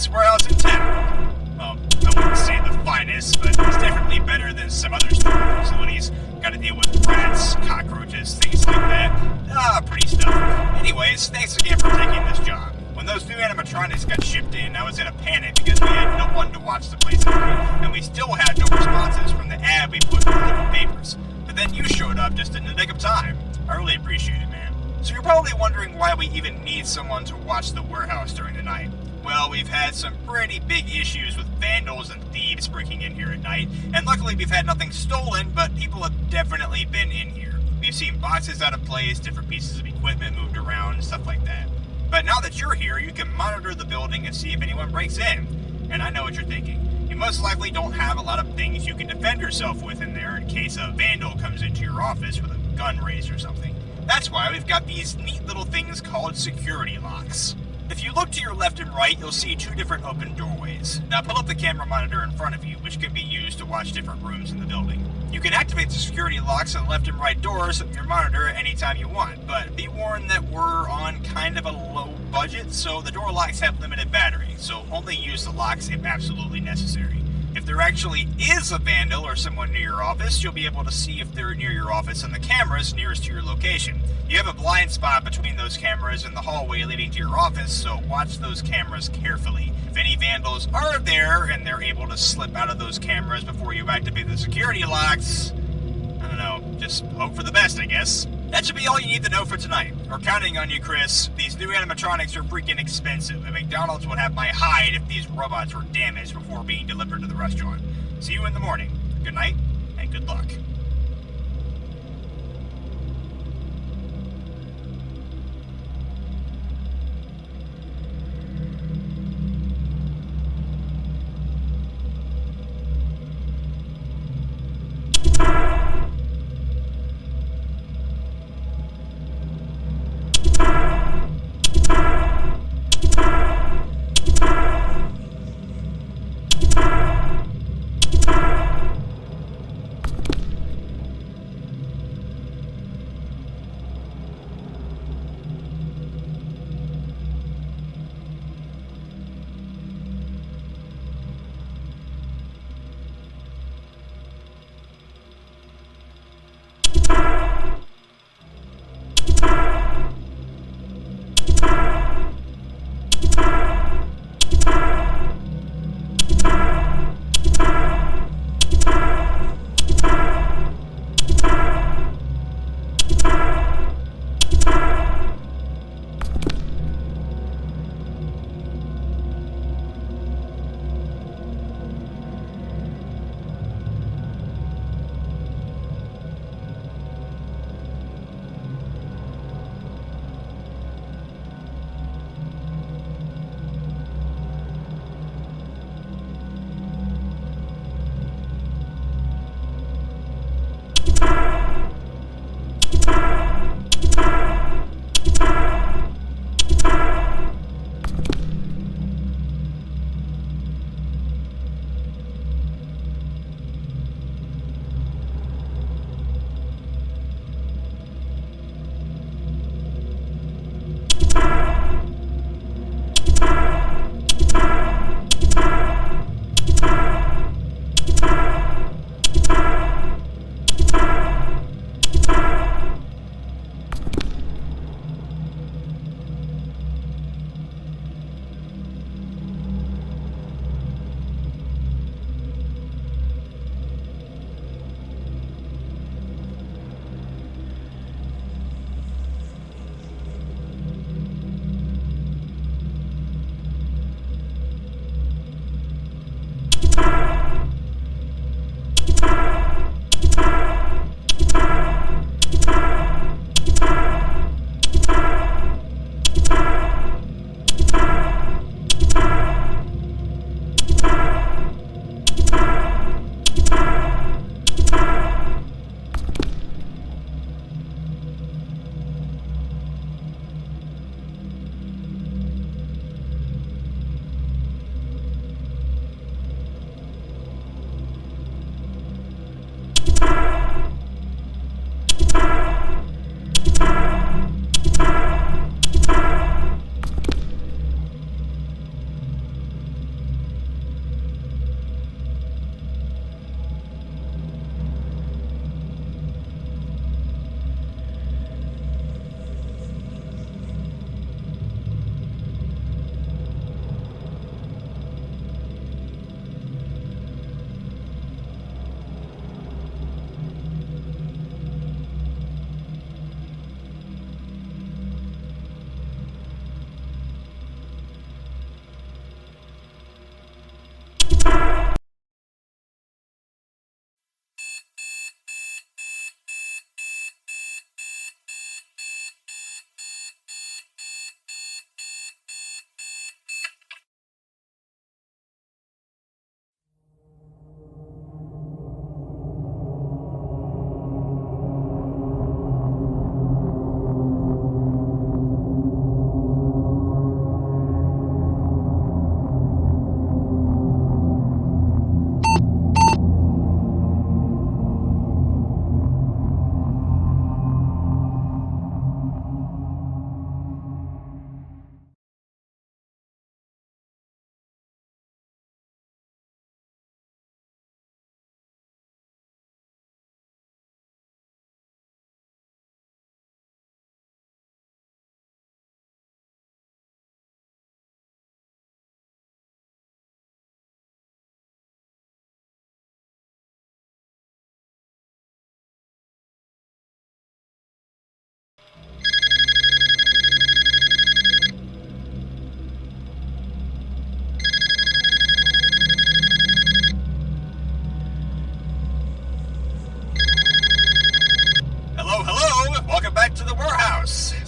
best warehouse in town. Well, I wouldn't say the finest, but it's definitely better than some other storage facilities. Gotta deal with rats, cockroaches, things like that. Pretty stuff. Anyways, thanks again for taking this job. When those new animatronics got shipped in, I was in a panic because we had no one to watch the place anyway, and we still had no responses from the ad we put in the local papers. But then you showed up just in the nick of time. I really appreciate it, man. So you're probably wondering why we even need someone to watch the warehouse during the night. Well, we've had some pretty big issues with vandals and thieves breaking in here at night, and luckily we've had nothing stolen, but people have definitely been in here. We've seen boxes out of place, different pieces of equipment moved around, and stuff like that. But now that you're here, you can monitor the building and see if anyone breaks in. And I know what you're thinking. You most likely don't have a lot of things you can defend yourself with in there in case a vandal comes into your office with a gun raised or something. That's why we've got these neat little things called security locks. If you look to your left and right, you'll see two different open doorways. Now pull up the camera monitor in front of you, which can be used to watch different rooms in the building. You can activate the security locks on the left and right doors of your monitor anytime you want, but be warned that we're on kind of a low budget, so the door locks have limited battery, so only use the locks if absolutely necessary. If there actually is a vandal or someone near your office, you'll be able to see if they're near your office on the cameras nearest to your location. You have a blind spot between those cameras and the hallway leading to your office, so watch those cameras carefully. If any vandals are there and they're able to slip out of those cameras before you activate the security locks, I don't know, just hope for the best, I guess. That should be all you need to know for tonight. We're counting on you, Chris. These new animatronics are freaking expensive, and McDonald's would have my hide if these robots were damaged before being delivered to the restaurant. See you in the morning. Good night, and good luck.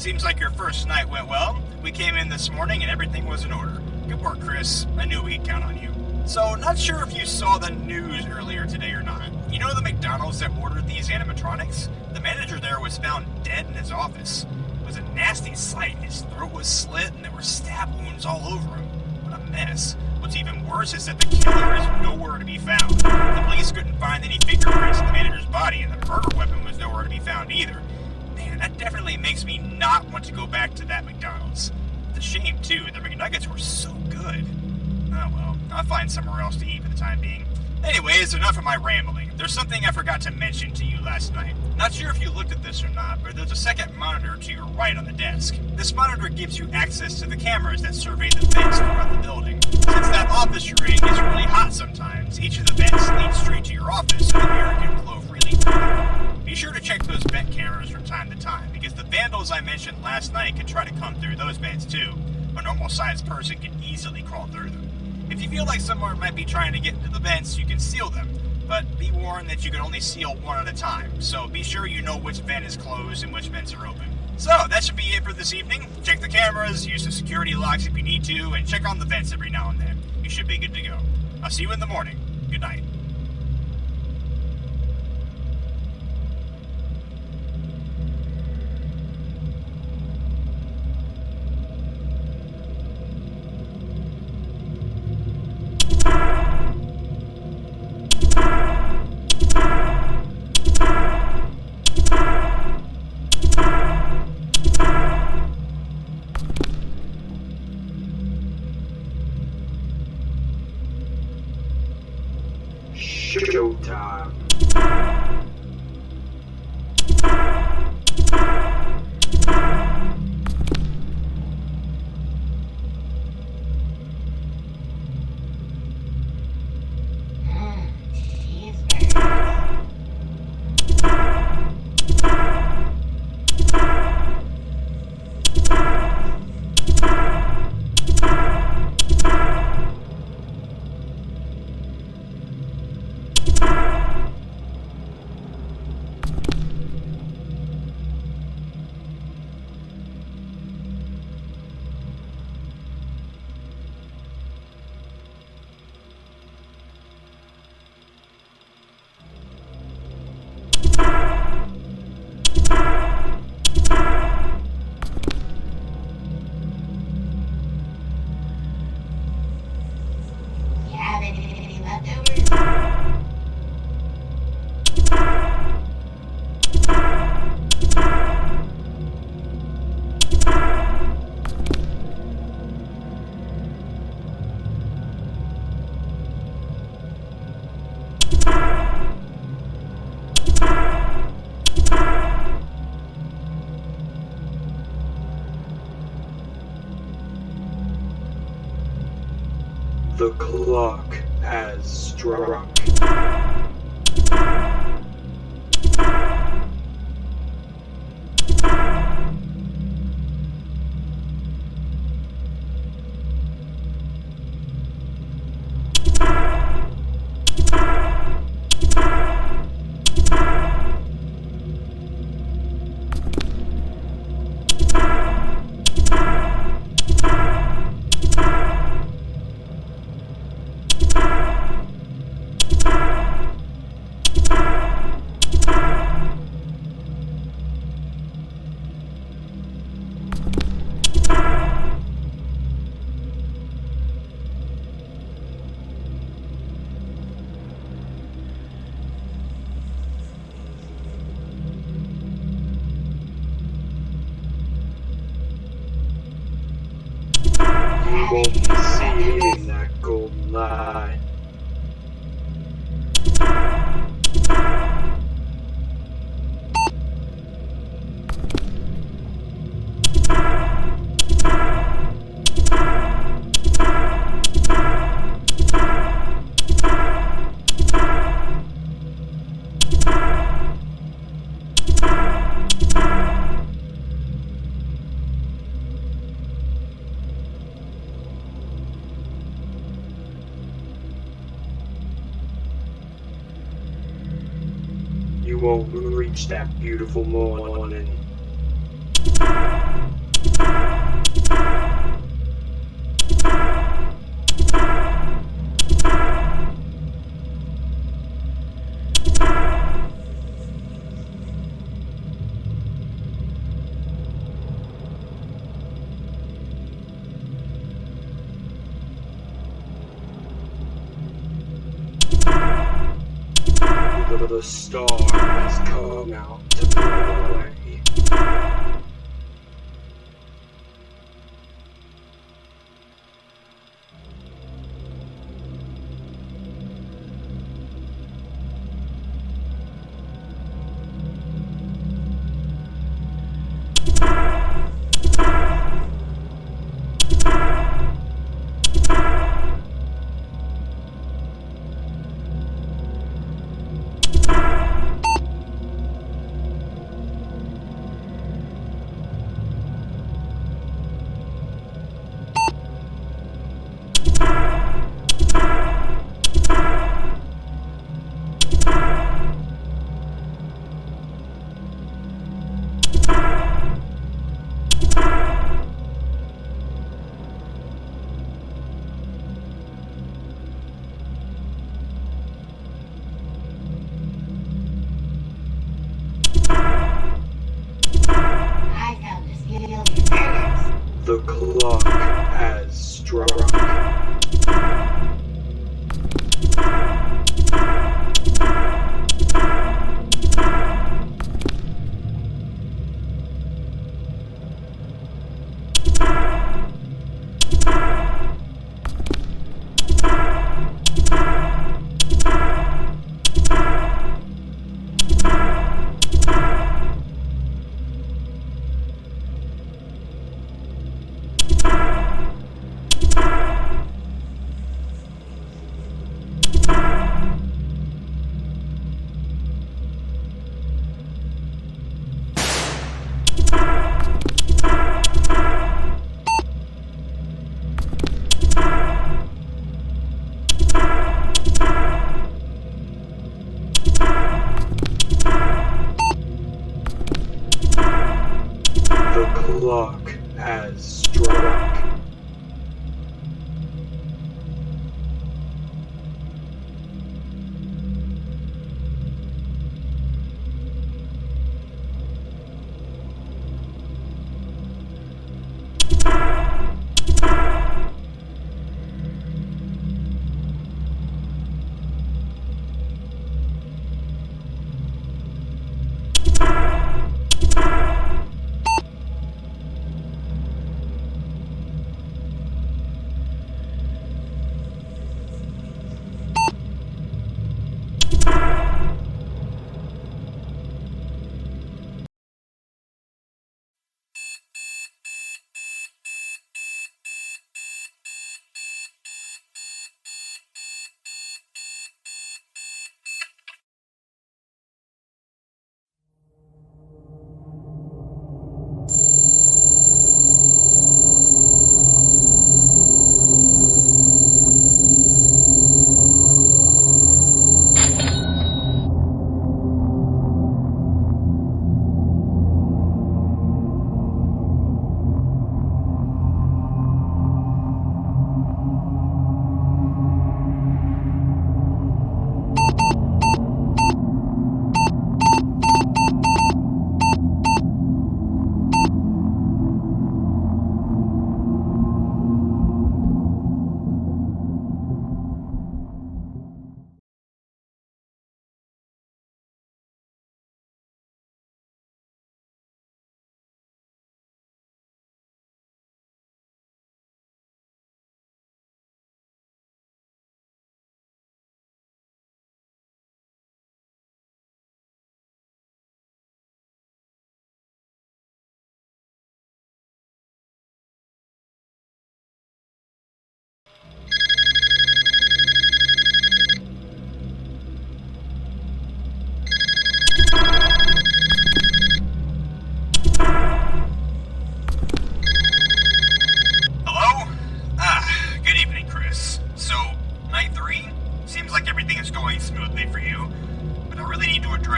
seems like your first night went well. We came in this morning and everything was in order. Good work, Chris. I knew we'd count on you. So, not sure if you saw the news earlier today or not. You know the McDonald's that ordered these animatronics? The manager there was found dead in his office. It was a nasty sight. His throat was slit and there were stab wounds all over him. What a mess. What's even worse is that the killer is nowhere to be found. The police couldn't find any fingerprints in the manager's body, and the murder weapon was nowhere to be found either. Man, that definitely makes me not want to go back to that McDonald's. It's a shame, too. The McNuggets were so good. Oh well, I'll find somewhere else to eat for the time being. Anyways, enough of my rambling. There's something I forgot to mention to you last night. Not sure if you looked at this or not, but there's a second monitor to your right on the desk. This monitor gives you access to the cameras that survey the vents throughout the building. Since that office you're in gets really hot sometimes, each of the vents leads straight to your office so the air can flow freely through them. Be sure to check those vent cameras from time to time, because the vandals I mentioned last night could try to come through those vents too. A normal-sized person can easily crawl through them. If you feel like someone might be trying to get into the vents, you can seal them, but be warned that you can only seal one at a time, so be sure you know which vent is closed and which vents are open. So, that should be it for this evening. Check the cameras, use the security locks if you need to, and check on the vents every now and then. You should be good to go. I'll see you in the morning. Good night. Showtime. The clock has struck. You won't be seeing that golden line. You won't reach that beautiful morning. for the star has come out to play. The clock has struck. The clock has struck.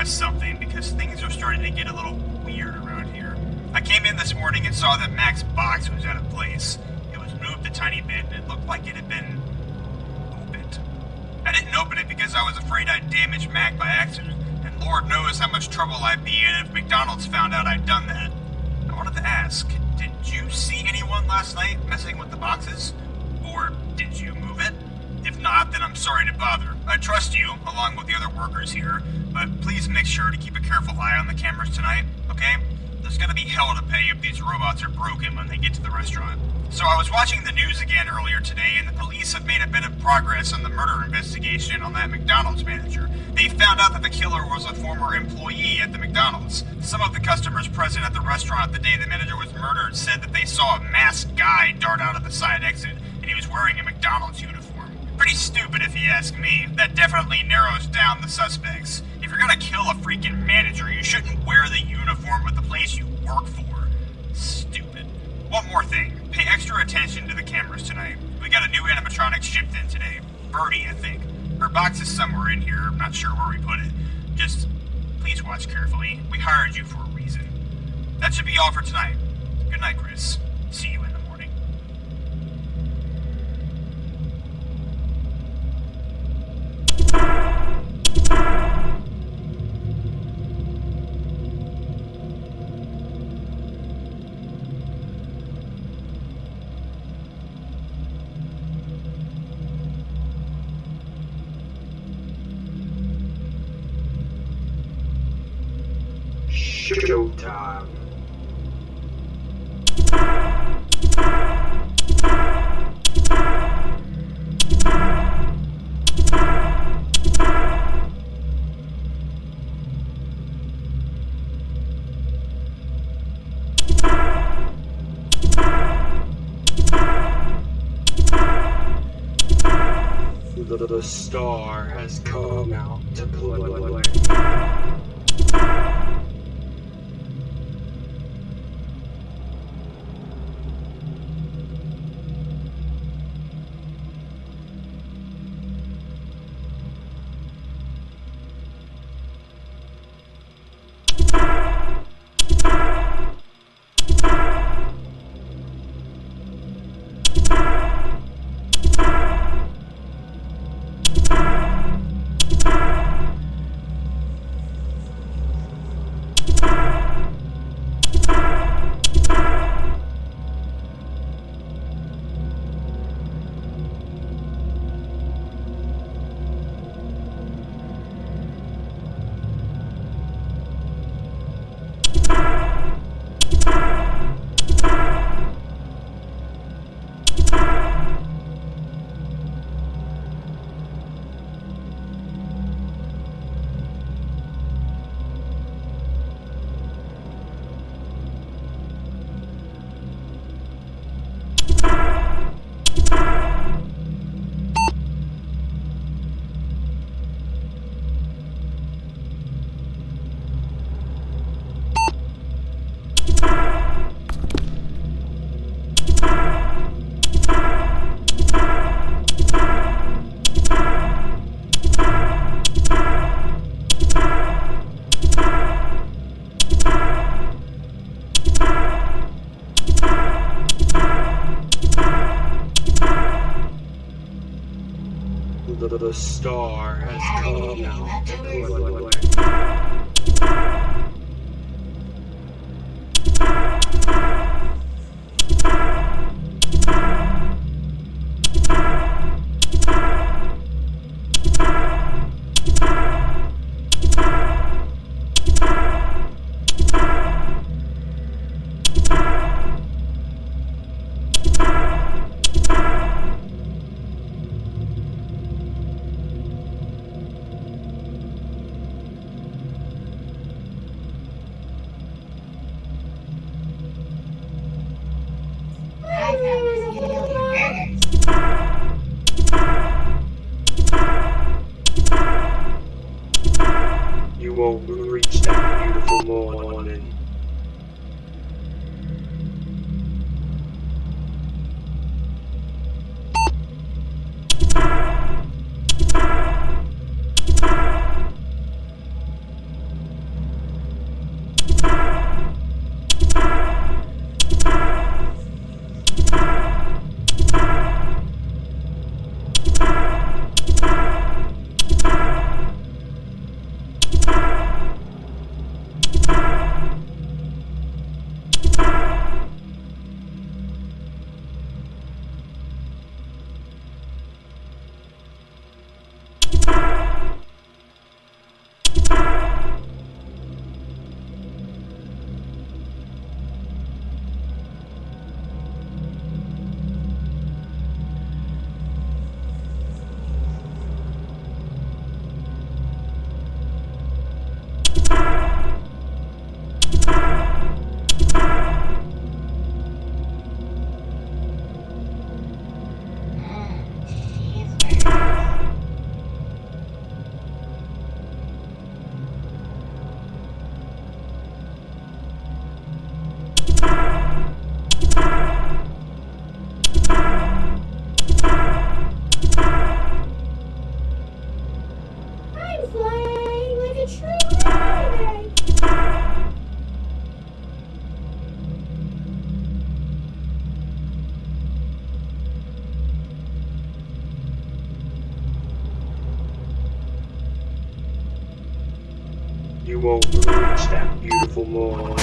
Something because things are starting to get a little weird around here. I came in this morning and saw that Mac's box was out of place. It was moved a tiny bit and it looked like it had been opened. I didn't open it because I was afraid I'd damage Mac by accident, and Lord knows how much trouble I'd be in if McDonald's found out I'd done that. I wanted to ask, did you see anyone last night messing with the boxes? Or did you move it? If not, then I'm sorry to bother. I trust you, along with the other workers here, but please make sure to keep a careful eye on the cameras tonight, okay? There's gonna be hell to pay if these robots are broken when they get to the restaurant. So I was watching the news again earlier today, and the police have made a bit of progress on the murder investigation on that McDonald's manager. They found out that the killer was a former employee at the McDonald's. Some of the customers present at the restaurant the day the manager was murdered said that they saw a masked guy dart out of the side exit, and he was wearing a McDonald's uniform. Pretty stupid if you ask me. That definitely narrows down the suspects. If you're gonna kill a freaking manager, you shouldn't wear the uniform of the place you work for. Stupid. One more thing. Pay extra attention to the cameras tonight. We got a new animatronic shipped in today. Birdie, I think. Her box is somewhere in here. I'm not sure where we put it. Just, please watch carefully. We hired you for a reason. That should be all for tonight. Good night, Chris. See you in the morning. Showtime. The star has come out to play. The star has come out to play. You won't reach that beautiful morning.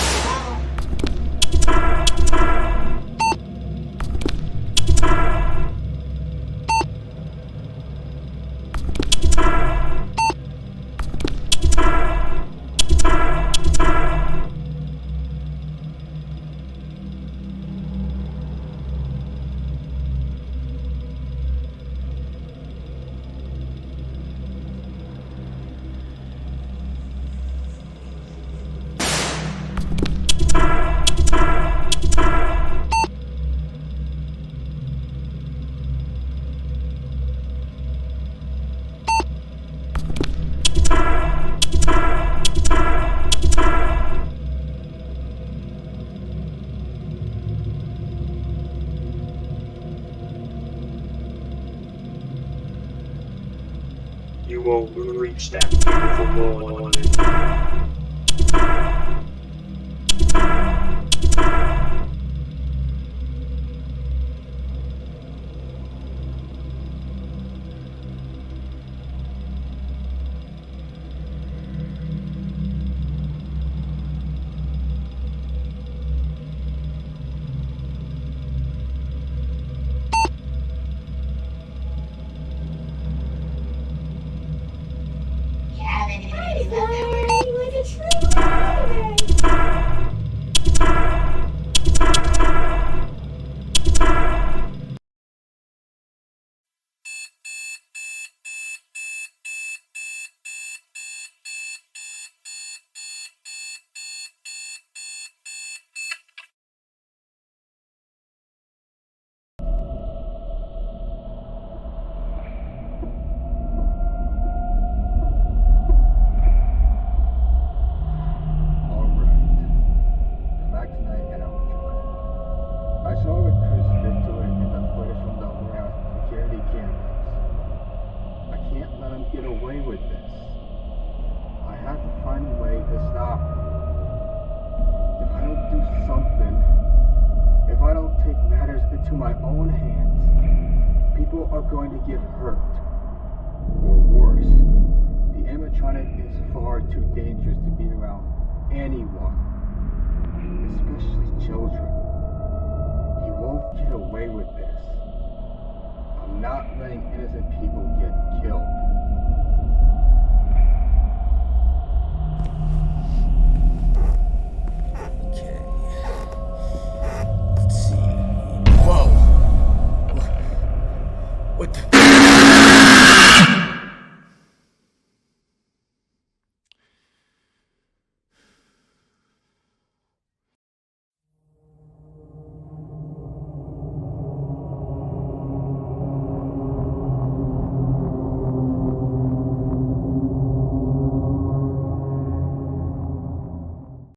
You won't reach that beautiful morning. Get away with this. I have to find a way to stop him. If I don't do something, if I don't take matters into my own hands, people are going to get hurt. Or worse, the animatronic is far too dangerous to be around anyone, especially children. He won't get away with this. I'm not letting innocent people get killed. Okay. Let's see. Whoa! What the?